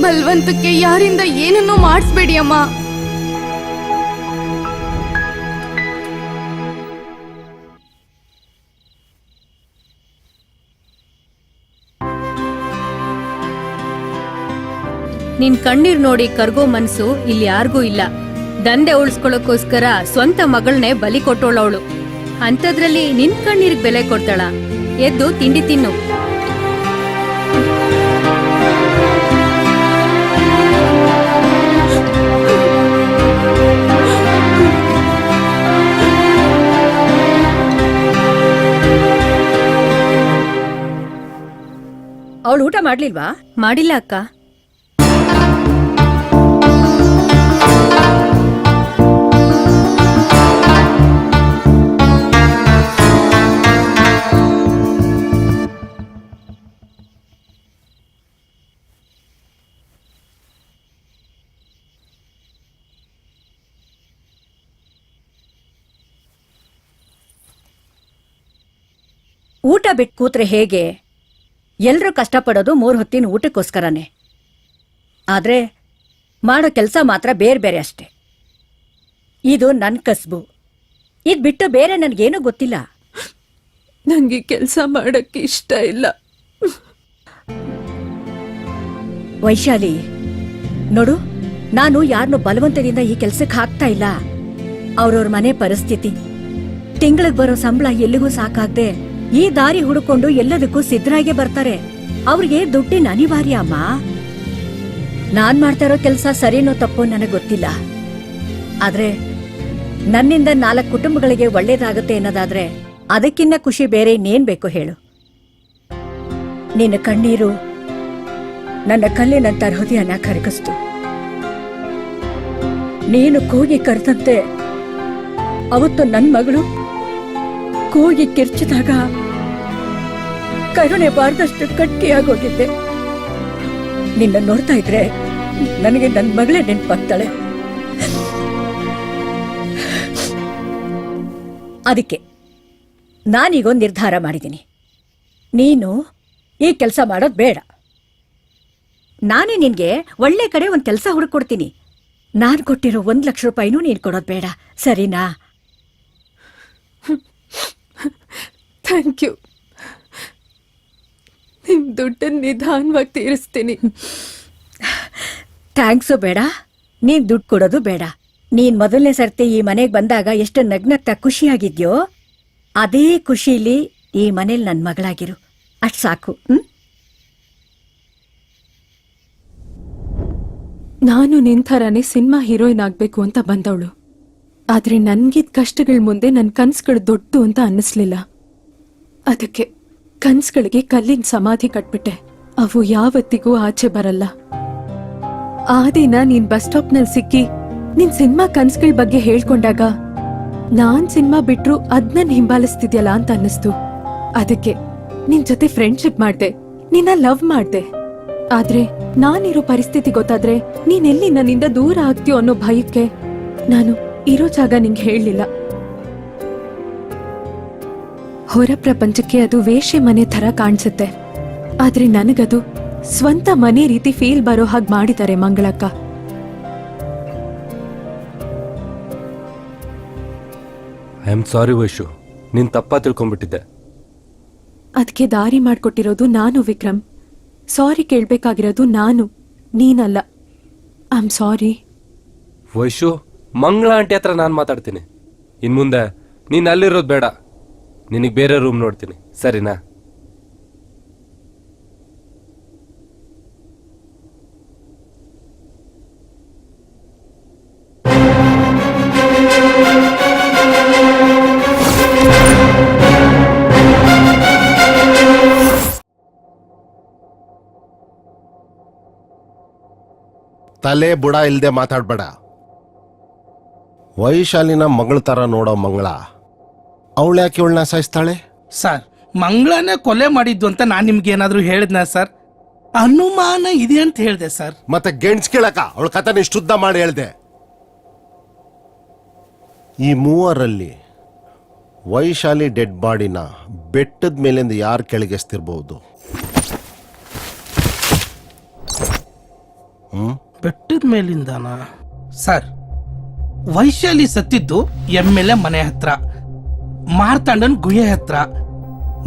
ಬಲ್ವಂತಕ್ಕೆ ಯಾರಿಂದ ಏನನ್ನೂ ಮಾಡಿಸ್ಬೇಡಿ ಅಮ್ಮ. ನಿನ್ ಕಣ್ಣೀರ್ ನೋಡಿ ಕರ್ಗೋ ಮನ್ಸು ಇಲ್ಲಿ ಯಾರಿಗೂ ಇಲ್ಲ. ದಂಧೆ ಉಳಿಸ್ಕೊಳ್ಳೋಕೋಸ್ಕರ ಸ್ವಂತ ಮಗಳನ್ನೇ ಬಲಿ ಕೊಟ್ಟೋಳವಳು. ಅಂಥದ್ರಲ್ಲಿ ನಿನ್ ಕಣ್ಣೀರ್ಗ್ ಬೆಲೆ ಕೊಡ್ತಾಳ? ಎದ್ದು ತಿಂಡಿ ತಿನ್ನು. ಅವಳು ಊಟ ಮಾಡ್ಲಿಲ್ವಾ? ಮಾಡಿಲ್ಲ ಅಕ್ಕ. ಊಟ ಬಿಟ್ಟು ಕೂತ್ರೆ ಹೇಗೆ? ಎಲ್ರೂ ಕಷ್ಟಪಡೋದು 3 ಹೊತ್ತಿನ ಊಟಕ್ಕೋಸ್ಕರನೇ. ಆದ್ರೆ ಮಾಡೋ ಕೆಲಸ ಮಾತ್ರ ಬೇರೆ ಬೇರೆ ಅಷ್ಟೆ. ಇದು ನನ್ನ ಕಸ್ಬು. ಇದ್ ಬಿಟ್ಟು ಬೇರೆ ನನಗೇನೂ ಗೊತ್ತಿಲ್ಲ. ನಂಗೆ ಕೆಲಸ ಮಾಡಕ್ಕೆ ಇಷ್ಟ ಇಲ್ಲ. ವೈಶಾಲಿ, ನೋಡು, ನಾನು ಯಾರನ್ನೂ ಬಲವಂತದಿಂದ ಈ ಕೆಲ್ಸಕ್ಕೆ ಹಾಕ್ತಾ ಇಲ್ಲ. ಅವ್ರವ್ರ ಮನೆ ಪರಿಸ್ಥಿತಿ, ತಿಂಗಳಿಗೆ ಬರೋ ಸಂಬಳ ಎಲ್ಲಿಗೂ ಸಾಕಾಗ್ದೆ ಈ ದಾರಿ ಹುಡುಕೊಂಡು ಎಲ್ಲದಕ್ಕೂ ಸಿದ್ಧರಾಗೆ ಬರ್ತಾರೆ. ಅವ್ರಿಗೆ ದುಡ್ಡಿನ ಅನಿವಾರ್ಯ ಅಮ್ಮ. ನಾನ್ ಮಾಡ್ತಾ ಇರೋ ಕೆಲಸ ಸರಿನೋ ತಪ್ಪೋ ನನಗೆ ಗೊತ್ತಿಲ್ಲ. ಆದ್ರೆ ನನ್ನಿಂದ 4 ಕುಟುಂಬಗಳಿಗೆ ಒಳ್ಳೇದಾಗುತ್ತೆ ಅನ್ನೋದಾದ್ರೆ ಅದಕ್ಕಿನ್ನ ಖುಷಿ ಬೇರೆ ಇನ್ನೇನ್ ಬೇಕು ಹೇಳು? ನಿನ್ನ ಕಣ್ಣೀರು ನನ್ನ ಕಲ್ಲಿನಂತ ಹೃದಯನ ಕರಗಿಸ್ತು. ನೀನು ಕೂಗಿ ಕರೆದಂತೆ ಅವತ್ತು ನನ್ನ ಮಗಳು ಕೂಗಿ ಕಿರ್ಚಿದಾಗ ಕರುಣೆ ಬಾರದಷ್ಟು ಗಟ್ಟಿಯಾಗೋಗಿದ್ದೆ. ನಿನ್ನ ನೋಡ್ತಾ ಇದ್ರೆ ನನಗೆ ನನ್ನ ಮಗಳೇ ನೆನಪಾಗ್ತಾಳೆ. ಅದಕ್ಕೆ ನಾನೀಗೊಂದು ನಿರ್ಧಾರ ಮಾಡಿದ್ದೀನಿ. ನೀನು ಈ ಕೆಲಸ ಮಾಡೋದು ಬೇಡ. ನಾನೇ ನಿನ್ಗೆ ಒಳ್ಳೆ ಕಡೆ ಒಂದು ಕೆಲಸ ಹುಡುಕೊಡ್ತೀನಿ. ನಾನು ಕೊಟ್ಟಿರೋ 1 ಲಕ್ಷ ರೂಪಾಯಿನೂ ನೀನು ಕೊಡೋದು ಬೇಡ, ಸರಿನಾ? Thank you. ನಿಮ್ ದುಡ್ಡನ್ನು ನಿಧಾನವಾಗಿ ತೀರಿಸ್ತೀನಿ. ಥ್ಯಾಂಕ್ಸು ಬೇಡ, ನೀನ್ ದುಡ್ಡು ಕೊಡೋದು ಬೇಡ. ನೀನ್ ಮೊದಲನೇ ಸರ್ತಿ ಈ ಮನೆಗೆ ಬಂದಾಗ ಎಷ್ಟು ನಗ್ನಗ್ತಾ ಖುಷಿಯಾಗಿದ್ಯೋ ಅದೇ ಖುಷಿಲಿ ಈ ಮನೇಲಿ ನನ್ನ ಮಗಳಾಗಿರು. ಅಷ್ಟು ಸಾಕು. ನಾನು ನಿನ್ ಥರಾನೇ ಸಿನಿಮಾ ಹೀರೋಯಿನ್ ಆಗ್ಬೇಕು ಅಂತ ಬಂದವಳು. ಆದ್ರೆ ನನ್ಗಿದ್ ಕಷ್ಟಗಳ ಮುಂದೆ ನನ್ನ ಕನ್ಸುಗಳು ದೊಡ್ಡು ಅಂತ ಅನ್ನಿಸ್ಲಿಲ್ಲ. ಅದಕ್ಕೆ ಕನ್ಸುಗಳಿಗೆ ಕಲ್ಲಿನ ಸಮಾಧಿ ಕಟ್ಬಿಟ್ಟೆ. ಅವು ಯಾವತ್ತಿಗೂ ಆಚೆ ಬರಲ್ಲ. ಆ ದಿನ ನೀನ್ ಬಸ್ ಸ್ಟಾಪ್ ನಲ್ಲಿ ಸಿಕ್ಕಿ ನಿನ್ ಸಿನಿಮಾ ಕನ್ಸುಗಳ ಬಗ್ಗೆ ಹೇಳ್ಕೊಂಡಾಗ ನಾನ್ ಸಿನಿಮಾ ಬಿಟ್ರು ಅದ್ ನನ್ ಹಿಂಬಾಲಿಸ್ತಿದ್ಯಲ್ಲ ಅಂತ ಅನ್ನಿಸ್ತು. ಅದಕ್ಕೆ ನಿನ್ ಜೊತೆ ಫ್ರೆಂಡ್ಶಿಪ್ ಮಾಡ್ದೆ, ನಿನ್ನ ಲವ್ ಮಾಡ್ದೆ. ಆದ್ರೆ ನಾನಿರೋ ಪರಿಸ್ಥಿತಿ ಗೊತ್ತಾದ್ರೆ ನೀನೆಲ್ಲಿ ನನ್ನಿಂದ ದೂರ ಆಗ್ತೀಯೋ ಅನ್ನೋ ಭಯಕ್ಕೆ ನಾನು ಇರೋ ಜಾಗ ನಿಂಗೆ ಹೇಳಲಿಲ್ಲ. ಹೊರ ಪ್ರಪಂಚಕ್ಕೆ ಅದು ವೇಶ್ಯೆ ಮನೆ ತರ ಕಾಣಿಸುತ್ತೆ. ಆದ್ರೆ ನನಗದು ಸ್ವಂತ ಮನೆ ರೀತಿ ಫೀಲ್ ಬರೋ ಹಾಗೆ ಮಾಡಿದ್ದಾರೆ ಮಂಗಳಕ್ಕ. ಐ ಆಮ್ ಸಾರಿ ವೈಶು, ನೀನ್ ತಪ್ಪಾ ತಿಳ್ಕೊಂಡ್ಬಿಟ್ಟಿದ್ದೆ. ಅದಕ್ಕೆ ದಾರಿ ಮಾಡ್ಕೊಟ್ಟಿರೋದು ನಾನು ವಿಕ್ರಮ್. ಸಾರಿ ಕೇಳ್ಬೇಕಾಗಿರೋದು ನಾನು, ನೀನಲ್ಲ. I am sorry. ವೈಶು, ಮಂಗಳ ಆಂಟಿ ಹತ್ರ ನಾನು ಮಾತಾಡ್ತೀನಿ. ಇನ್ಮುಂದೆ ನೀನ್ ಅಲ್ಲಿರೋದು ಬೇಡ, ನಿನಗೆ ಬೇರೆ ರೂಮ್ ನೋಡ್ತೀನಿ, ಸರಿನಾ? ತಲೆ ಬುಡ ಇಲ್ದೆ ಮಾತಾಡ್ಬೇಡ. ವೈಶಾಲಿನ ಮಗಳ ತರ ನೋಡೋ ಮಂಗಳ ಅವಳ್ಯಾಕೆ ಇವಳನ್ನ ಸಾಯಿಸ್ತಾಳೆ? ಸರ್, ಮಂಗಳನೇ ಕೊಲೆ ಮಾಡಿದ್ದು ಅಂತ ನಾನು ನಿಮ್ಗೆ ಏನಾದ್ರೂ ಹೇಳಿದ್ನ ಸರ್? ಅನುಮಾನ ಇದೆ ಅಂತ ಹೇಳಿದೆ ಸರ್. ಮತ್ತೆ ಗೆಣ್ಸ್ ಕೇಳಕ ಅವಳ ಕಥನ ಇಷ್ಟುದ್ದ ಮಾಡಿ ಹೇಳ್ದೆ. ಈ ಮೂವರಲ್ಲಿ ವೈಶಾಲಿ ಡೆಡ್ ಬಾಡಿನ ಬೆಟ್ಟದ ಮೇಲಿಂದ ಯಾರು ಕೆಳಗೆಸ್ತಿರ್ಬಹುದು? ಹ್ಮ್ ಬೆಟ್ಟದ ಮೇಲಿಂದಾನ? ಸರ್, ವೈಶಾಲಿ ಸತ್ತಿದ್ದು MLA ಮನೆ ಹತ್ರ, ಮಾರ್ತಾಂಡನ್ ಗುಹೆ ಹತ್ರ,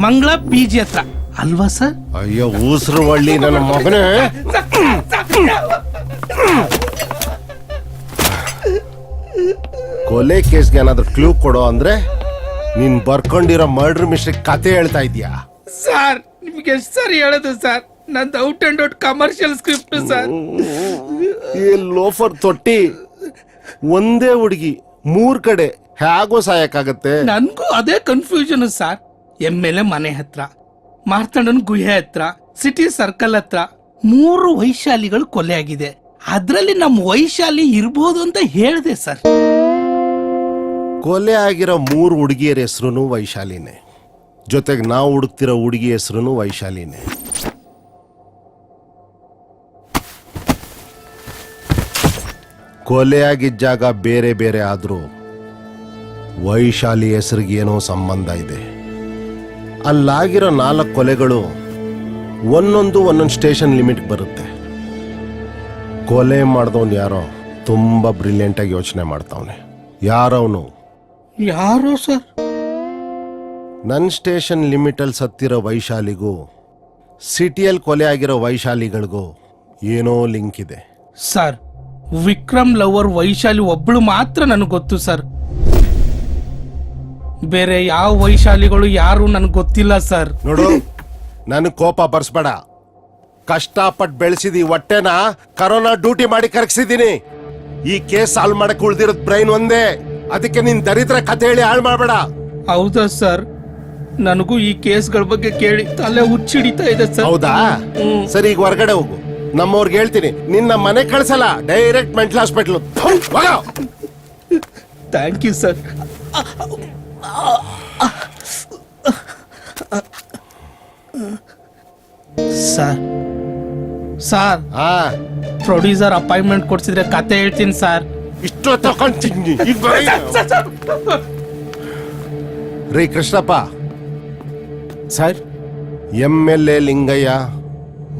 ಮಂಗಳ PG ಹತ್ರ ಅಲ್ವಾ ಸರ್? ಅಯ್ಯೋ ಊಸರು ಒಳ್ಳಿ ನನ್ನ ಮಗನೇ. ಕೊಲೆ ಕೇಸ್ಗೆ ಏನಾದ್ರು ಕ್ಲೂ ಕೊಡೋ ಅಂದ್ರೆ ನೀನ್ ಬರ್ಕೊಂಡಿರೋ ಮರ್ಡರ್ ಮಿಸ್ಟೇಕ್ ಕತೆ ಹೇಳ್ತಾ ಇದೀಯಾ? ಸರ್, ನಿಮ್ಗೆ ಎಷ್ಟು ಸರಿ ಹೇಳೋದು ಸರ್? ನಂದು out and out commercial script sir. ಈ ಲೋಫರ್ ತೊಟ್ಟಿ ಒಂದೇ ಹುಡುಗಿ 3 ಕಡೆ ಹೇಗೋ ಸಾಯಕ್ಕಾಗತ್ತೆ? ನನ್ಗೂ ಅದೇ ಕನ್ಫ್ಯೂಷನ್ ಸರ್. MLA ಮನೆ ಹತ್ರ, ಮಾರ್ತಾಂಡನ್ ಗುಹೆ ಹತ್ರ, ಸಿಟಿ ಸರ್ಕಲ್ ಹತ್ರ 3 ವೈಶಾಲಿಗಳು ಕೊಲೆ ಆಗಿದೆ. ಅದ್ರಲ್ಲಿ ನಮ್ಮ ವೈಶಾಲಿ ಇರ್ಬೋದು ಅಂತ ಹೇಳಿದೆ ಸರ್. ಕೊಲೆ ಆಗಿರೋ 3 ಹುಡುಗಿಯರ ಹೆಸರು ವೈಶಾಲಿನೇ, ಜೊತೆಗೆ ನಾವು ಹುಡುಕ್ತಿರೋ ಹುಡುಗಿ ಹೆಸರು ವೈಶಾಲಿನೇ. ಕೊಲೆ ಆಗಿದ್ದ ಜಾಗ ಬೇರೆ ಬೇರೆ ಆದ್ರೂ ವೈಶಾಲಿ ಹೆಸರಿಗೆ ಏನೋ ಸಂಬಂಧ ಇದೆ. ಅಲ್ಲಾಗಿರೋ 4 ಕೊಲೆಗಳು ಒಂದೊಂದು ಸ್ಟೇಷನ್ ಲಿಮಿಟ್ ಬರುತ್ತೆ. ಕೊಲೆ ಮಾಡ್ದವನು ಯಾರೋ ತುಂಬಾ ಬ್ರಿಲಿಯಂಟ್ ಆಗಿ ಯೋಚನೆ ಮಾಡ್ತಾವನೆ. ಯಾರವನು? ಯಾರೋ ಸರ್? ನನ್ನ ಸ್ಟೇಷನ್ ಲಿಮಿಟಲ್ಲಿ ಸತ್ತಿರೋ ವೈಶಾಲಿಗೂ ಸಿಟಿಯಲ್ಲಿ ಕೊಲೆ ಆಗಿರೋ ವೈಶಾಲಿಗಳಿಗೂ ಏನೋ ಲಿಂಕ್ ಇದೆ. ಸರ್, ವಿಕ್ರಮ್ ಲವರ್ ವೈಶಾಲಿ ಒಬ್ಳು ಮಾತ್ರ ನನಗೆ ಗೊತ್ತು ಸರ್. ಬೇರೆ ಯಾವ ವೈಶಾಲಿಗಳು ಯಾರು ನನಗೆ ಗೊತ್ತಿಲ್ಲ ಸರ್. ನೋಡು, ನನಗೆ ಕೋಪ ಬರ್ಸ್ಬೇಡ. ಕಷ್ಟಪಟ್ಟು ಬೆಳೆಸಿದಿ ಹೊಟ್ಟೆನ ಕರೋನಾ ಡ್ಯೂಟಿ ಮಾಡಿ ಕರಗಿಸಿದ್ದೀನಿ. ಈ ಕೇಸ್ ಸಾಲ್ವ್ ಮಾಡಕ್ ಉಳ್ದಿರೋದ್ ಬ್ರೈನ್ ಒಂದೇ. ಅದಕ್ಕೆ ನಿನ್ ದರಿದ್ರ ಕತೆ ಹೇಳಿ ಹಾಳು ಮಾಡಬೇಡ. ಹೌದಾ ಸರ್? ನನಗೂ ಈ ಕೇಸ್ಗಳ ಬಗ್ಗೆ ಕೇಳಿ ತಲೆ ಹುಚ್ಚಿಡಿತಾ ಇದೆ ಸರ್. ಹೌದಾ? ಸರಿ, ಈಗ ಹೊರಗಡೆ ಹೋಗು. ನಮ್ಮವ್ರಿಗೆ ಹೇಳ್ತೀನಿ, ನಿನ್ನ ಮನೆ ಕಳ್ಸಲ್ಲ, direct mental hospital. Thank you sir. Sir, sir, producer appointment ಕೊಡ್ಸಿದ್ರೆ ಕತೆ ಹೇಳ್ತೀನಿ ಸರ್. ಇಷ್ಟು ತಗೊಂತೀನಿ. ರೀ ಕೃಷ್ಣಪ್ಪ ಸರ್, MLA ಲಿಂಗಯ್ಯ,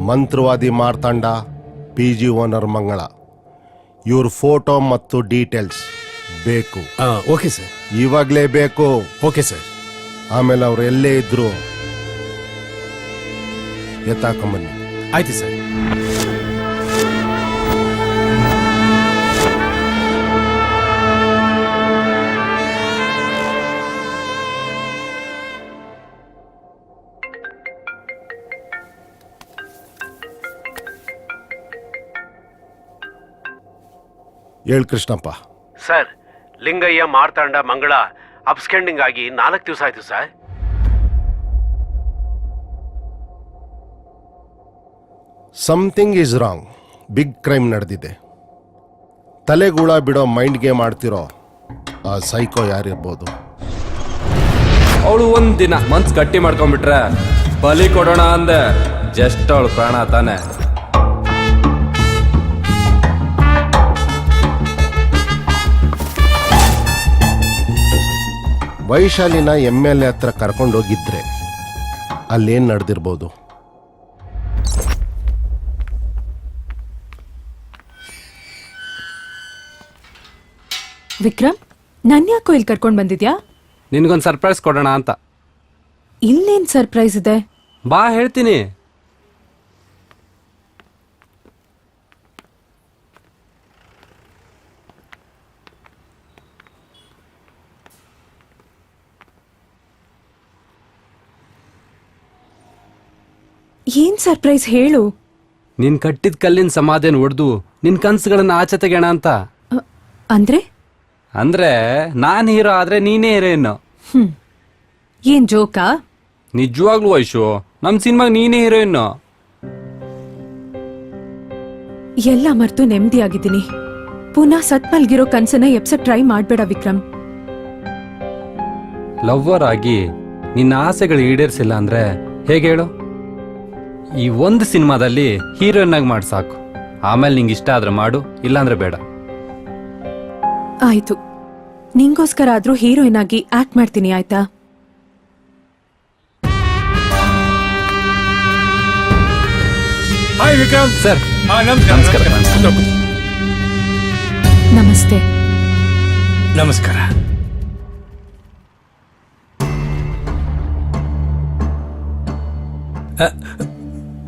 ಮಂತ್ರವಾದಿ ಮಾರ್ತಾಂಡ, PG ಓನರ್ ಮಂಗಳ, ಇವ್ರ ಫೋಟೋ ಮತ್ತು ಡೀಟೇಲ್ಸ್ ಬೇಕು. Okay sir. ಇವಾಗ್ಲೇ ಬೇಕು. Okay sir. ಆಮೇಲೆ ಅವ್ರು ಎಲ್ಲೇ ಇದ್ರು ಎತ್ತಾಕೊಂಬನ್ನಿ. ಆಯ್ತು ಸರ್. ಹೇಳ್ ಕೃಷ್ಣಪ್ಪ. ಸರ್, ಲಿಂಗಯ್ಯ, ಮಾರ್ತಾಂಡ, ಮಂಗಳ ಅಬ್ಸ್ಕೆಂಡಿಂಗ್ ಆಗಿ 4 ದಿವಸ ಆಯ್ತು ಸರ್. Something is wrong. Big crime ನಡೆದಿದೆ. ತಲೆಗೂಳ ಬಿಡೋ ಮೈಂಡ್ ಗೇಮ್ ಆಡ್ತಿರೋ ಆ ಸೈಕೋ ಯಾರಿರ್ಬೋದು? ಅವಳು ಒಂದಿನ ಮನ್ಸ್ ಗಟ್ಟಿ ಮಾಡ್ಕೊಂಡ್ಬಿಟ್ರೆ ಬಲಿ ಕೊಡೋಣ ಅಂದೆ. ಜಸ್ಟ್ ಅವಳು ಪ್ರಾಣ ತಾನೆ. ವೈಶಾಲಿನ MLA ಹತ್ರ ಕರ್ಕೊಂಡೋಗಿದ್ರೆ ಅಲ್ಲೇನ್ ನಡೆದಿರ್ಬೋದು? ವಿಕ್ರಮ್, ನನ್ ಯಾಕೋ ಇಲ್ಲಿ ಕರ್ಕೊಂಡ್ ಬಂದಿದ್ಯಾ? ನಿನ್ಗೊಂದು ಸರ್ಪ್ರೈಸ್ ಕೊಡೋಣ ಅಂತ. ಇಲ್ಲೇನ್ ಸರ್ಪ್ರೈಸ್ ಇದೆ? ಬಾ ಹೇಳ್ತೀನಿ. ಏನ್ ಸರ್ಪ್ರೈಸ್ ಹೇಳು. ನೀನ್ ಕಟ್ಟಿದ ಕಲ್ಲಿನ ಸಮಾಧಿನ ಒಡೆದು ನಿನ್ ಕನ್ಸುಗಳನ್ನ ಆಚೆ ತೆಗೋಣ ಅಂತ. ಅಂದ್ರೆ ಅಂದ್ರೆ ನಾನ್ ಹೀರೋ ಆದ್ರೆ ನೀನೇ ಹೀರೋಯಿನ್. ಏನ್ ಜೋಕಾ? ನಿಜವಾಗ್ಲೂ ವೈಶು, ನಮ್ ಸಿನಿಮಾಗ್ ನೀನೇ ಹೀರೋಯಿನ್. ಎಲ್ಲ ಮರ್ತು ನೆಮ್ಮದಿಯಾಗಿದ್ದೀನಿ. ಪುನಃ ಸತ್ ಮಲ್ಗಿರೋ ಕನ್ಸನ್ನ ಎಪ್ಸ ಟ್ರೈ ಮಾಡ್ಬೇಡ ವಿಕ್ರಮ್. ಲವ್ವರ್ ಆಗಿ ನಿನ್ನ ಆಸೆಗಳು ಈಡೇರಿಸಿಲ್ಲ ಅಂದ್ರೆ ಹೇಗೆ ಹೇಳು? ಈ ಒಂದು ಸಿನಿಮಾದಲ್ಲಿ ಹೀರೋಯಿನ್ ಆಗಿ ಮಾಡಿ ಸಾಕು. ಆಮೇಲೆ ನಿಂಗೆ ಇಷ್ಟ ಆದ್ರೆ ಮಾಡು, ಇಲ್ಲಾಂದ್ರೆ ಬೇಡ. ಆಯ್ತು, ನಿಂಗೋಸ್ಕರ ಆದ್ರೂ ಹೀರೋಯಿನ್ ಆಗಿ ಆಕ್ಟ್ ಮಾಡ್ತೀನಿ, ಆಯ್ತಾ? ಹಾಯ್ ವಿಕ್ರಮ್. ಸರ್ ನಮಸ್ಕಾರ. ನಮಸ್ಕಾರ. ನಮಸ್ತೆ. ನಮಸ್ಕಾರ.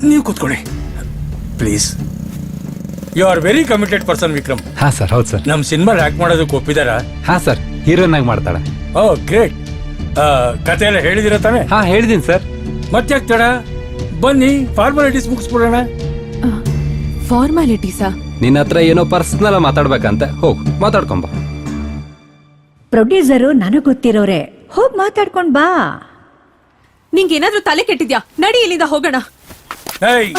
ನೀವು ಕೂತ್ಕೊಳ್ಳಿ please. You are very committed person Vikram. ಹಾ ಸರ್, ಹೌದು ಸರ್. ನಮ್ಮ ಸಿನಿಮಾ ಆಕ್ಟ್ ಮಾಡೋದಕ್ಕೆ ಒಪ್ಪಿದಾರ? ಹಾ ಸರ್, ಹೀರೋಯಿನ್ ಆಗಿ ಮಾಡ್ತಾಳೆ. ಓ ಗ್ರೇಟ್. ಕತೆ ಎಲ್ಲ ಹೇಳಿದಿರ ತಾನೆ? ಹಾ, ಹೇಳಿದೀನಿ ಸರ್. ಮತ್ತೆ ತಡ, ಬನ್ನಿ ಫಾರ್ಮಾಲಿಟೀಸ್ ಮುಗಿಸ್ಬಿಡೋಣ. ಫಾರ್ಮಾಲಿಟೀಸಾ? ನಿನ್ನ ಹತ್ರ ಏನೋ ಪರ್ಸನಲ್ ಮಾತಾಡ್ಬೇಕಂತ, ಹೋಗು ಮಾತಾಡ್ಕೊಂಬ. ಪ್ರೊಡ್ಯೂಸರು ನನಗ್ ಗೊತ್ತಿರೋರೆ, ಹೋಗ್ ಮಾತಾಡ್ಕೊಂಡ್ ಬಾ. ನಿಂಗೇನಾದ್ರೂ ತಲೆ ಕೆಟ್ಟಿದ್ಯಾ? ನಡಿ ಇಲ್ಲಿಂದ ಹೋಗೋಣ. ಏಯ್,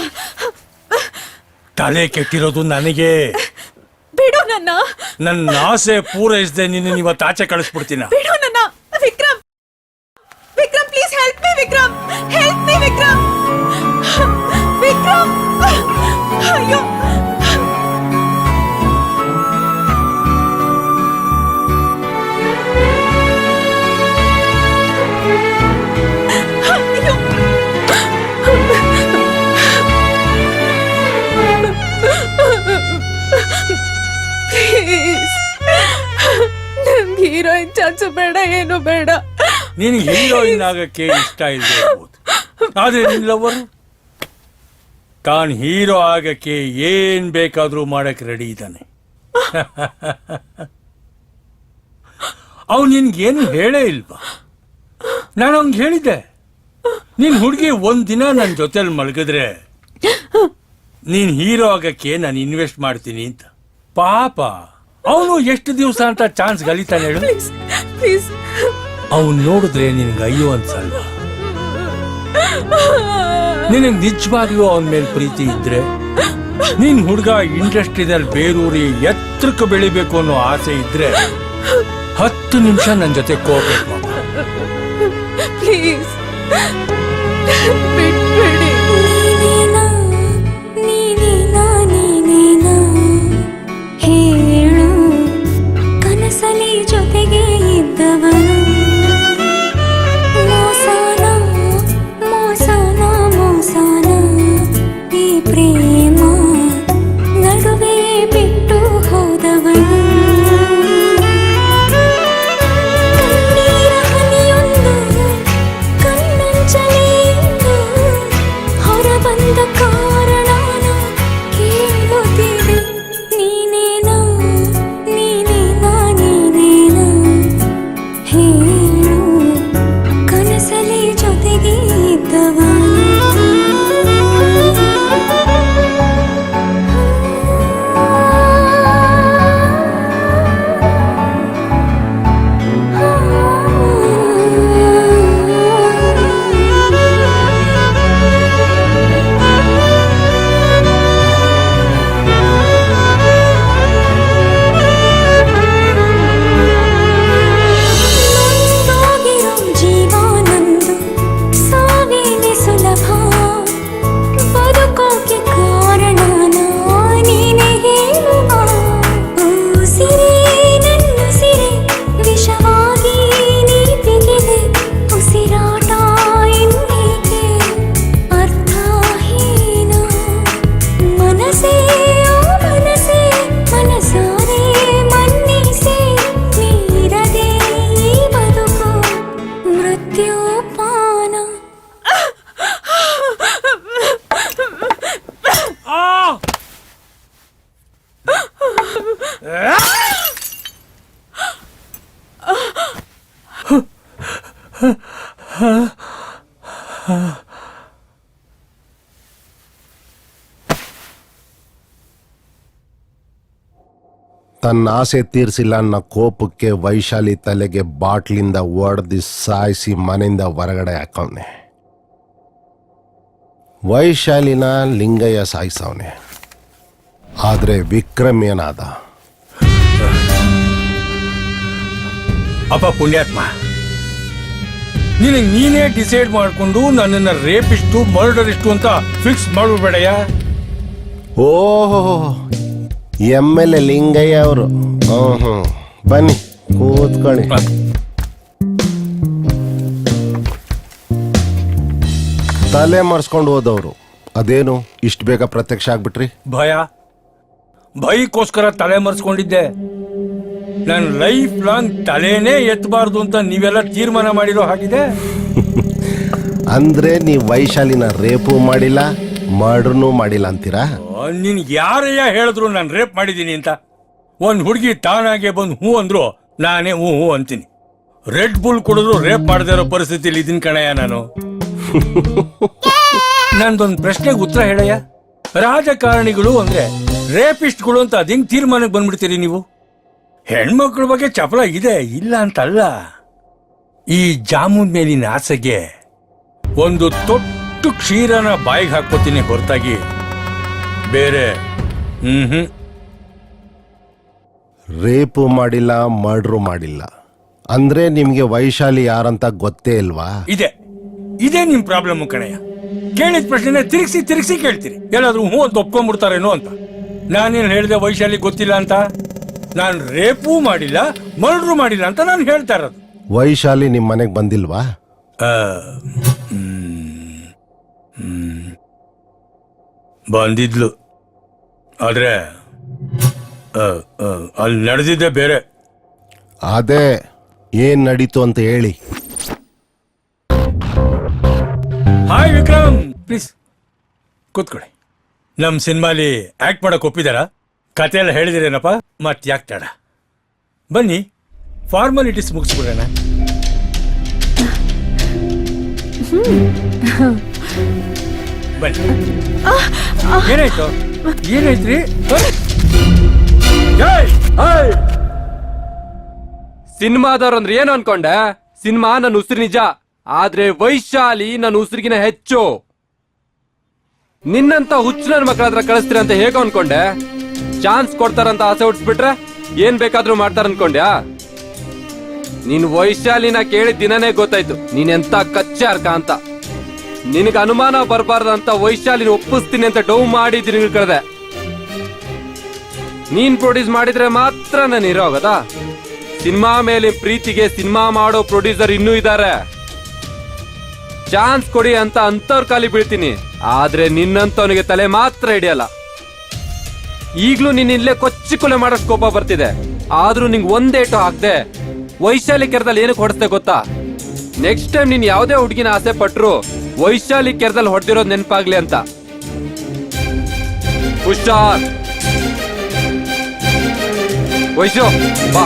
ತಲೆ ಕೆಟ್ಟಿರೋದು ನನಗೆ. ಬಿಡು ನನ್ನ. ನನ್ನ ಆಸೆ ಪೂರೈಸದೆ ನಿನ್ನ ಇವತ್ತು ಆಚೆ ಕಳಿಸ್ಬಿಡ್ತೀನ. ಬಿಡು ನನ್ನ. Vikram, Vikram please help me. Vikram help me. Vikram, Vikram, ಅಯ್ಯೋ. ನಂಗೆ ಹೀರೋಯಿನ್ ಚಾನ್ಸ್ ಬೇಡ, ಏನು ಬೇಡ. ನಿನ್ ಹೀರೋಯಿನ್ ಆಗಕ್ಕೆ ಇಷ್ಟ ಇದೆ ಇರ್ಬೋದು, ಆದ್ರೆ ನಿನ್ ಲವರ್ ತಾನ್ ಹೀರೋ ಆಗಕ್ಕೆ ಏನ್ ಬೇಕಾದ್ರೂ ಮಾಡಕ್ ರೆಡಿ ಇದ್ದಾನೆ. ಅವ್ ನಿನ್ಗೇನು ಹೇಳೇ ಇಲ್ವಾ? ನಾನು ಅವ್ನಿಗೆ ಹೇಳಿದ್ದೆ, ನಿನ್ ಹುಡುಗಿ ಒಂದ್ ದಿನ ನನ್ ಜೊತೆಲಿ ಮಲಗಿದ್ರೆ ನೀನ್ ಹೀರೋ ಆಗಕ್ಕೆ ನಾನು ಇನ್ವೆಸ್ಟ್ ಮಾಡ್ತೀನಿ ಅಂತ. ಪಾಪ ಅವನು ಎಷ್ಟು ದಿವಸ ಅಂತ ಚಾನ್ಸ್ ಗಳಿತಾನೆ ಹೇಳು. ಪ್ಲೀಸ್. ಅವನ್ ನೋಡಿದ್ರೆ ನಿನ್ಗೆ ಅಯ್ಯೋ ಅನ್ಸಲ್ವಾ? ನಿನಗ್ ನಿಜವಾಗ್ಲೂ ಅವನ ಮೇಲೆ ಪ್ರೀತಿ ಇದ್ರೆ, ನೀನ್ ಹುಡುಗ ಇಂಡಸ್ಟ್ರಿದಲ್ಲಿ ಬೇರೂರಿ ಎತ್ತರಕ್ಕೆ ಬೆಳಿಬೇಕು ಅನ್ನೋ ಆಸೆ ಇದ್ರೆ 10 ನಿಮಿಷ ನನ್ ಜೊತೆ ಕೋಆಪರೇಟ್ ಮಾಡ. ಪ್ಲೀಸ್ ಹೇಳು, ಕನಸಲಿ ಜೊತೆಗೆ ಇದ್ದವನು ಮೋಸನ ಮೋಸನ ಮೋಸನ ಈ ಪ್ರೇಮ ನಡುವೆ ಬಿಟ್ಟು ಹೋದವನು. ಕಣ್ಣೀರ ಹನಿಯೊಂದು ಕಣ್ಣಂಚಲೆಯಿಂದ ಹೊರಬಂದ ಕಾರಣನ ಕೇಳುತ್ತಿದೆ. ನೀನೇನಾ ನೀನೇನಾ ನೀನೇನಾ ಹೇಳು, ಕನಸಲಿ ಜೊತೆಗೆ ಇದ್ದವನು. ನೊಂದೋಗಿರೋ ಜೀವನಂದು ಸಾವಿಗೆ ಸುಲಭ, ಬದುಕೋಕೆ ಕಾರಣನ ನೀನೇ ಹೇಳುವ. ಉಸಿರೇ ನನ್ನುಸಿರೇ ವಿಷವಾಗಿ ನೀ ತೆಗೆದೆ, ಉಸಿರಾಟ ಇನ್ನೇಕೆ ಅರ್ಥಹೀನ. ಮನಸೇ ಓ ಮನಸೇ ಮನಸಾರೆ ಮನ್ನಿಸೆ, ನೀರದೆ ಈ ಬದುಕು ಮೃತ್ಯುಪಾನ. ತನ್ನ ಆಸೆ ತೀರಿಸಿಲ್ಲ ಅನ್ನೋ ಕೋಪಕ್ಕೆ ವೈಶಾಲಿ ತಲೆಗೆ ಬಾಟ್ಲಿಂದ ಒಡೆದು ಸಾಯಿಸಿ ಮನೆಯಿಂದ ಹೊರಗಡೆ ಹಾಕವನೆ. ವೈಶಾಲಿನ ಲಿಂಗಯ್ಯ ಸಾಯಿಸವನೆ. ಆದ್ರೆ ವಿಕ್ರಮ್ ಏನಾದ? ಅಪ್ಪ ಪುಣ್ಯಾತ್ಮ, ನಿನಗೆ ನೀನೇ ಡಿಸೈಡ್ ಮಾಡ್ಕೊಂಡು ನನ್ನನ್ನ ರೇಪಿಸ್ಟು ಮರ್ಡರಿಸ್ಟು ಅಂತ ಫಿಕ್ಸ್ ಮಾಡ್ಬಿಡ್ಬೇಡಯ್ಯ. ಓಹೋ, MLA ಲಿಂಗಯ್ಯ ಅವರು. ಬನ್ನಿ ಕೂತ್ಕೊಳ್ಳಿ. ತಲೆ ಮರೆಸ್ಕೊಂಡು ಹೋದವರು ಅದೇನು ಇಷ್ಟು ಬೇಗ ಪ್ರತ್ಯಕ್ಷ ಆಗ್ಬಿಟ್ರಿ? ಭಯಕ್ಕೋಸ್ಕರ ತಲೆ ಮರೆಸ್ಕೊಂಡಿದ್ದೆ. ನನ್ನ ಲೈಫ್ ಲಾಂಗ್ ತಲೆನೇ ಎತ್ತಬಾರ್ದು ಅಂತ ನೀವೆಲ್ಲ ತೀರ್ಮಾನ ಮಾಡಿರೋ ಹಾಗಿದೆ. ಅಂದ್ರೆ ನೀವು ವೈಶಾಲಿನ ರೇಪು ಮಾಡಿಲ್ಲ, ಮರ್ಡರ್ನೂ ಮಾಡಿಲ್ಲ ಅಂತೀರಾ? ನಿನ್ ಯಾರಯ್ಯ ಹೇಳಿದ್ರು ನಾನು ರೇಪ್ ಮಾಡಿದ್ದೀನಿ ಅಂತ? ಒಂದ್ ಹುಡುಗಿ ತಾನಾಗೆ ಬಂದು ಹೂ ಅಂದ್ರು ನಾನೇ ಹೂ ಹೂ ಅಂತೀನಿ. ರೆಡ್ ಬುಲ್ ಕುಡಿದ್ರು ರೇಪ್ ಮಾಡದೇ ಇರೋ ಪರಿಸ್ಥಿತಿಲಿ ಇದೀನಿ ಕಣಯ್ಯ ನಾನು. ನಂದೊಂದು ಪ್ರಶ್ನೆಗೆ ಉತ್ತರ ಹೇಳಯ್ಯ. ರಾಜಕಾರಣಿಗಳು ಅಂದ್ರೆ ರೇಪಿಸ್ಟ್ಗಳು ಅಂತ ಅದಿಂಗ್ ತೀರ್ಮಾನಕ್ಕೆ ಬಂದ್ಬಿಡ್ತೀರಿ ನೀವು? ಹೆಣ್ಮಕ್ಳ ಬಗ್ಗೆ ಚಪಲ ಇದೆ, ಇಲ್ಲ ಅಂತಲ್ಲ. ಈ ಜಾಮೂನ್ ಮೇಲಿನ ಆಸೆಗೆ ಒಂದು ತೊಟ್ಟು ಕ್ಷೀರನ ಬಾಯಿಗೆ ಹಾಕೋತೀನಿ ಹೊರತಾಗಿ ಬೇರೆ ರೇಪು ಮಾಡಿಲ್ಲ, ಮರ್ಡ್ರು ಮಾಡಿಲ್ಲ ಅಂದ್ರೆ ನಿಮ್ಗೆ ವೈಶಾಲಿ ಯಾರಂತ ಗೊತ್ತೇ ಇಲ್ವಾ? ಇದೇ ನಿಮ್ ಪ್ರಾಬ್ಲಮ್ ಕಣಯ್ಯ. ಕೇಳಿದ ಪ್ರಶ್ನೆ ತಿರುಗಿಸಿ ಕೇಳ್ತೀರಿ. ಎಲ್ಲಾದ್ರೂ ಹೂ ಅಂತ ಒಪ್ಕೊಂಡ್ಬಿಡ್ತಾರೇನೋ ಅಂತ. ನಾನೇನು ಹೇಳಿದೆ ವೈಶಾಲಿ ಗೊತ್ತಿಲ್ಲ ಅಂತ? ನಾನು ರೇಪೂ ಮಾಡಿಲ್ಲ, ಮರ್ಡ್ರು ಮಾಡಿಲ್ಲ ಅಂತ ನಾನು ಹೇಳ್ತಾ ಇರೋದು. ವೈಶಾಲಿ ನಿಮ್ ಮನೆಗ್ ಬಂದಿಲ್ವಾ? ಬಂದಿದ್ಲು, ಆದ್ರೆ ಅಲ್ಲಿ ನಡೆದಿದ್ದೆ ಬೇರೆ. ಅದೇ ಏನ್ ನಡೀತು ಅಂತ ಹೇಳಿ. ಹಾಯ್ ವಿಕ್ರಮ್, ಪ್ಲೀಸ್ ಕೂತ್ಕೊಳ್ಳಿ. ನಮ್ ಸಿನಿಮಾಲಿ ಆಕ್ಟ್ ಮಾಡಕ್ ಒಪ್ಪಿದಾರ? ಕತೆ ಎಲ್ಲ ಹೇಳಿದಿರೇನಪ್ಪ? ಮತ್ ಯಾಕೆ ತಡ? ಬನ್ನಿ ಫಾರ್ಮಾಲಿಟೀಸ್ ಮುಗಿಸ್ಬಿಡೋಣ. ಬನ್ನಿ. ಏನಾಯ್ತ್ರಿ? ಸಿನಿಮಾದವ್ರಂದ್ರೆ ಏನು ಅನ್ಕೊಂಡೆ? ಸಿನಿಮಾ ನನ್ನ ಉಸಿರು ನಿಜ, ಆದ್ರೆ ವೈಶಾಲಿ ನನ್ನ ಉಸಿರಿಗಿನ ಹೆಚ್ಚು. ನಿನ್ನಂತ ಹುಚ್ಚು ನನ್ನ ಮಕ್ಕಳ ಹತ್ರ ಕಳಿಸ್ತೀರ ಅಂತ ಹೇಗ ಅನ್ಕೊಂಡೆ? ಚಾನ್ಸ್ ಕೊಡ್ತಾರಂತ ಆಸೆ ಹುಡ್ಸ್ಬಿಟ್ರೆ ಏನ್ ಬೇಕಾದ್ರೂ ಮಾಡ್ತಾರ ಅನ್ಕೊಂಡ್ಯಾ? ನೀನ್ ವೈಶಾಲಿನ ಕೇಳಿದ ದಿನನೇ ಗೊತ್ತಾಯ್ತು ನೀನೆಂತ ಕಚ್ಚಾರ್ಕ ಅಂತ. ನಿನಗೆ ಅನುಮಾನ ಬರಬಾರ್ದಂತ ವೈಶಾಲಿನ ಒಪ್ಪಿಸ್ತೀನಿ ಅಂತ ಡೌ ಮಾಡಿ ದಿನಗಳು ಕಳೆದೆ. ನೀನ್ ಪ್ರೊಡ್ಯೂಸ್ ಮಾಡಿದ್ರೆ ಮಾತ್ರ ನಾನು ಹೀರೋ ಆಗೋದಾ? ಸಿನಿಮಾ ಮೇಲೆ ಪ್ರೀತಿಗೆ ಸಿನಿಮಾ ಮಾಡೋ ಪ್ರೊಡ್ಯೂಸರ್ ಇನ್ನೂ ಇದ್ದಾರೆ. ಚಾನ್ಸ್ ಕೊಡಿ ಅಂತ ಅಂತವ್ರ ಕಾಲಿ ಬೀಳ್ತೀನಿ, ಆದ್ರೆ ನಿನ್ನಂತವನಿಗೆ ತಲೆ ಮಾತ್ರ ಹಿಡಿಯಲ್ಲ. ಈಗ್ಲೂ ನೀನ್ ಇಲ್ಲೇ ಕೊಚ್ಚಿ ಕೊಲೆ ಮಾಡೋ ಕೋಪ ಬರ್ತಿದೆ, ಆದ್ರೂ ನಿಂಗೆ ಒಂದೇಟು ಹಾಕ್ದೆ ವೈಶಾಲಿ ಕೆರೆದಲ್ಲಿ ಏನಕ್ಕೆ ಹೊಡೆಸ್ದೆ ಗೊತ್ತಾ? ನೆಕ್ಸ್ಟ್ ಟೈಮ್ ನೀನ್ ಯಾವ್ದೇ ಹುಡುಗಿನ ಆಸೆ ಪಟ್ರು ವೈಶಾಲಿ ಕೆರೆದಲ್ಲಿ ಹೊಡೆದಿರೋದು ನೆನಪಾಗ್ಲಿ ಅಂತ. ಹುಷಾರ್ ವೈಶು, ಬಾ.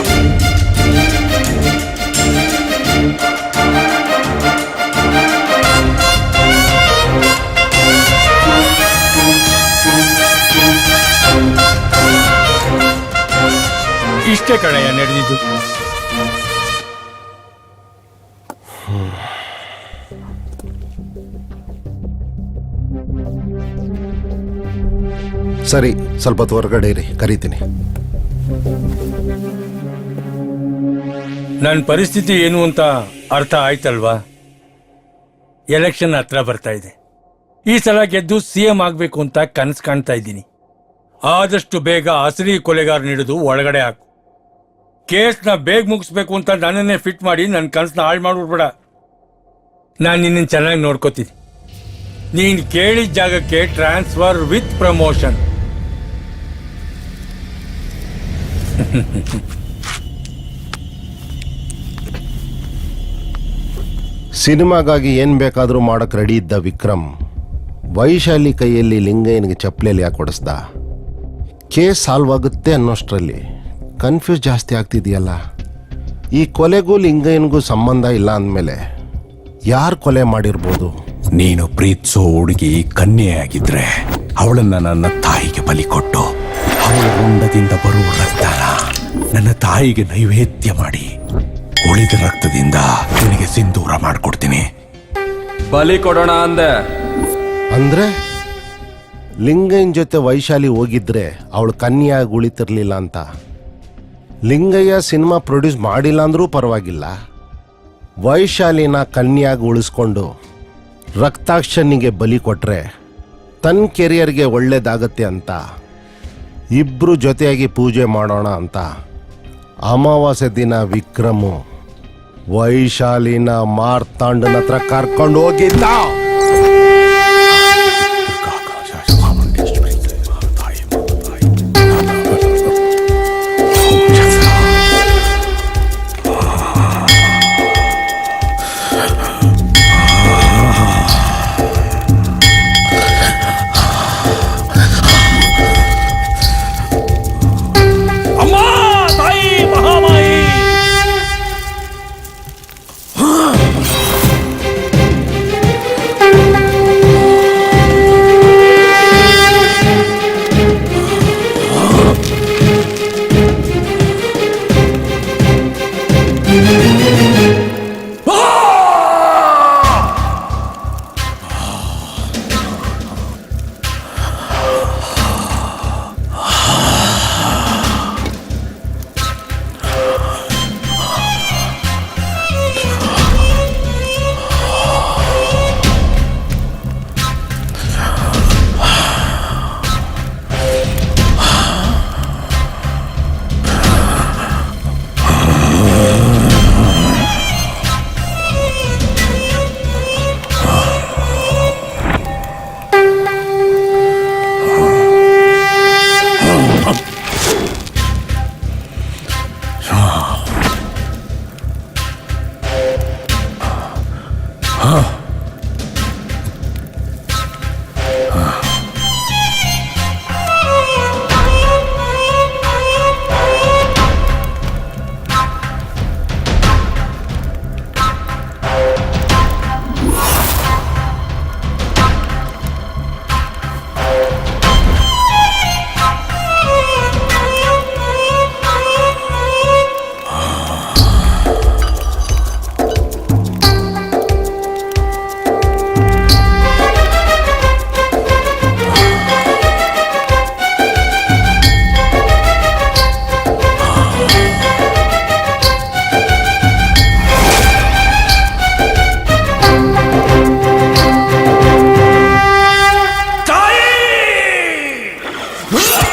ಇಷ್ಟೇ ಕಣಯ್ಯ ನಡೆದಿದ್ದು. ಸರಿ, ಸ್ವಲ್ಪ ಹೊರಗಡೆ ಇರಿ, ಕರೀತೀನಿ. ನನ್ನ ಪರಿಸ್ಥಿತಿ ಏನು ಅಂತ ಅರ್ಥ ಆಯ್ತಲ್ವಾ? ಎಲೆಕ್ಷನ್ ಹತ್ರ ಬರ್ತಾ ಇದೆ. ಈ ಸಲ ಗೆದ್ದು CM ಆಗ್ಬೇಕು ಅಂತ ಕನಸು ಕಾಣ್ತಾ ಇದ್ದೀನಿ. ಆದಷ್ಟು ಬೇಗ ಅಸಲಿ ಕೊಲೆಗಾರ ಹಿಡಿದು ಒಳಗಡೆ ಹಾಕು. ಕೇಸ್ನ ಬೇಗ ಮುಗಿಸ್ಬೇಕು ಅಂತ ನನ್ನನ್ನೇ ಫಿಟ್ ಮಾಡಿ ನನ್ನ ಕನಸನ್ನ ಹಾಳು ಮಾಡ್ಬಿಡ್ಬೇಡ. ನಾನು ನಿನ್ನ ಚೆನ್ನಾಗಿ ನೋಡ್ಕೋತೀನಿ. ನೀನು ಕೇಳಿದ ಜಾಗಕ್ಕೆ ಟ್ರಾನ್ಸ್ಫರ್ ವಿತ್ ಪ್ರಮೋಷನ್. ಸಿನಿಮಾಗಾಗಿ ಏನ್ ಬೇಕಾದ್ರೂ ಮಾಡಕ್ ರೆಡಿ ಇದ್ದ ವಿಕ್ರಮ್ ವೈಶಾಲಿ ಕೈಯಲ್ಲಿ ಲಿಂಗಯ್ಯನಿಗೆ ಚಪ್ಪಲಿಯಲ್ಲಿ ಯಾಕೆ ಹೊಡೆಸ್ದ? ಕೇಸ್ ಸಾಲ್ವ್ ಆಗುತ್ತೆ ಅನ್ನೋಷ್ಟರಲ್ಲಿ ಕನ್ಫ್ಯೂಸ್ ಜಾಸ್ತಿ ಆಗ್ತಿದೆಯಲ್ಲ. ಈ ಕೊಲೆಗೂ ಲಿಂಗಯ್ಯನಿಗೂ ಸಂಬಂಧ ಇಲ್ಲ ಅಂದಮೇಲೆ ಯಾರು ಕೊಲೆ ಮಾಡಿರ್ಬೋದು? ನೀನು ಪ್ರೀತಿಸೋ ಹುಡುಗಿ ಕನ್ಯೆಯಾಗಿದ್ರೆ ಅವಳನ್ನ ನನ್ನ ತಾಯಿಗೆ ಬಲಿ ಕೊಟ್ಟು ಅವಳ ರುಂಡದಿಂದ ಬರುವ ರಕ್ತನ ನನ್ನ ತಾಯಿಗೆ ನೈವೇದ್ಯ ಮಾಡಿ ಉಳಿದ ರಕ್ತದಿಂದ ನಿನಗೆ ಸಿಂಧೂರ ಮಾಡ್ಕೊಡ್ತೀನಿ. ಬಲಿ ಕೊಡೋಣ ಅಂದೆ. ಅಂದ್ರೆ ಲಿಂಗಯ್ಯನ ಜೊತೆ ವೈಶಾಲಿ ಹೋಗಿದ್ರೆ ಅವಳು ಕನ್ಯಾಗಿ ಉಳಿತಿರ್ಲಿಲ್ಲ ಅಂತ. ಲಿಂಗಯ್ಯ ಸಿನಿಮಾ ಪ್ರೊಡ್ಯೂಸ್ ಮಾಡಿಲ್ಲ ಅಂದ್ರೂ ಪರವಾಗಿಲ್ಲ, ವೈಶಾಲಿನ ಕನ್ಯಾಗಿ ಉಳಿಸ್ಕೊಂಡು ರಕ್ತಾಕ್ಷನಿಗೆ ಬಲಿ ಕೊಟ್ರೆ ತನ್ನ ಕೆರಿಯರ್ಗೆ ಒಳ್ಳೇದಾಗತ್ತೆ ಅಂತ ಇಬ್ರು ಜೊತೆಯಾಗಿ ಪೂಜೆ ಮಾಡೋಣ ಅಂತ ಅಮಾವಾಸ್ಯೆ ದಿನ ವಿಕ್ರಮು ವೈಶಾಲಿನ ಮಾರ್ತಾಂಡನ ಹತ್ರ ಕರ್ಕೊಂಡು ಹೋಗಿದ್ದ.